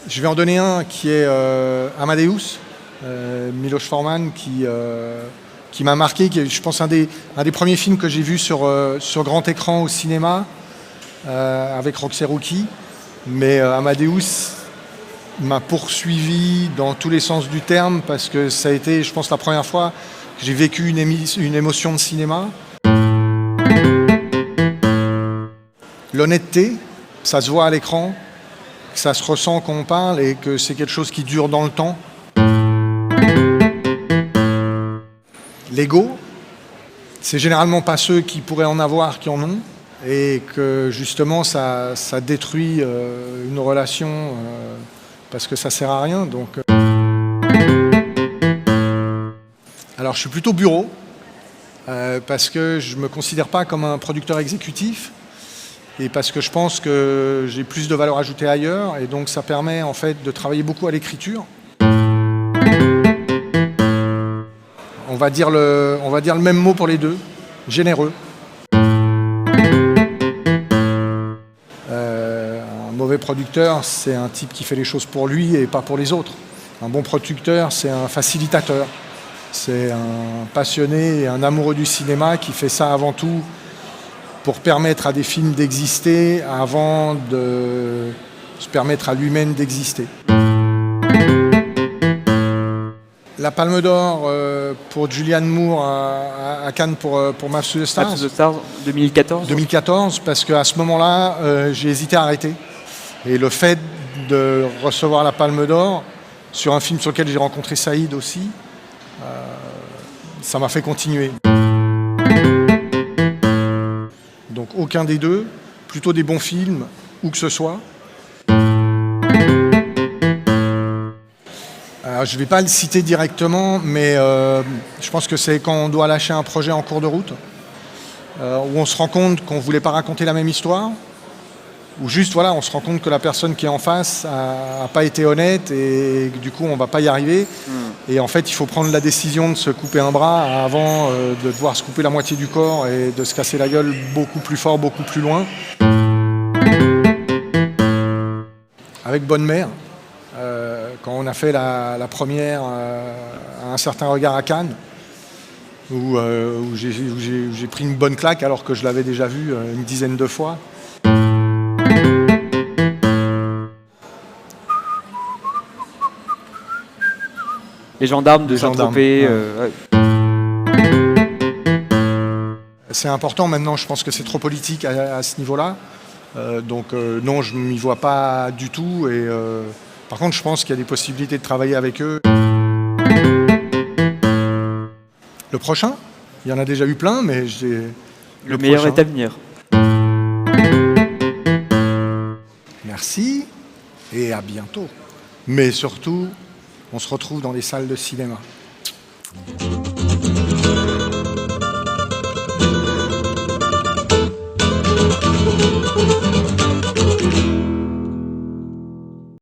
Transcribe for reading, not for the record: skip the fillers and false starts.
Je vais en donner un qui est Amadeus, Miloš Forman, qui m'a marqué, qui est, je pense, un des premiers films que j'ai vu sur grand écran au cinéma, avec Roxy Rookie. Mais Amadeus m'a poursuivi dans tous les sens du terme, parce que ça a été, je pense, la première fois que j'ai vécu une émotion de cinéma. L'honnêteté, ça se voit à l'écran, ça se ressent quand on parle et que c'est quelque chose qui dure dans le temps. L'ego, c'est généralement pas ceux qui pourraient en avoir qui en ont, et que justement ça détruit une relation parce que ça sert à rien. Donc, alors je suis plutôt bureau parce que je me considère pas comme un producteur exécutif. Et parce que je pense que j'ai plus de valeur ajoutée ailleurs, et donc ça permet en fait de travailler beaucoup à l'écriture. On va dire le même mot pour les deux, généreux. Un mauvais producteur, c'est un type qui fait les choses pour lui et pas pour les autres. Un bon producteur, c'est un facilitateur. C'est un passionné et un amoureux du cinéma qui fait ça avant tout pour permettre à des films d'exister avant de se permettre à lui-même d'exister. La Palme d'Or pour Julianne Moore à Cannes pour Maps to the Stars. Maps to the Stars 2014. 2014, parce qu'à ce moment-là, j'ai hésité à arrêter. Et le fait de recevoir la Palme d'Or sur un film sur lequel j'ai rencontré Saïd aussi, ça m'a fait continuer. Donc aucun des deux, plutôt des bons films, où que ce soit. Alors, je ne vais pas le citer directement, mais je pense que c'est quand on doit lâcher un projet en cours de route, où on se rend compte qu'on ne voulait pas raconter la même histoire, ou juste voilà, on se rend compte que la personne qui est en face n'a pas été honnête et que, du coup on ne va pas y arriver. Et en fait il faut prendre la décision de se couper un bras avant de devoir se couper la moitié du corps et de se casser la gueule beaucoup plus fort, beaucoup plus loin. Avec Bonne Mère, quand on a fait la première à Un certain regard à Cannes, où j'ai pris une bonne claque alors que je l'avais déjà vu une dizaine de fois. Les gendarmes de Saint-Tropez. Ouais. C'est important maintenant, je pense que c'est trop politique à ce niveau-là. Donc non, je ne m'y vois pas du tout. Et, par contre, je pense qu'il y a des possibilités de travailler avec eux. Le prochain, il y en a déjà eu plein, mais le meilleur est à venir. Merci et à bientôt. Mais surtout, on se retrouve dans les salles de cinéma.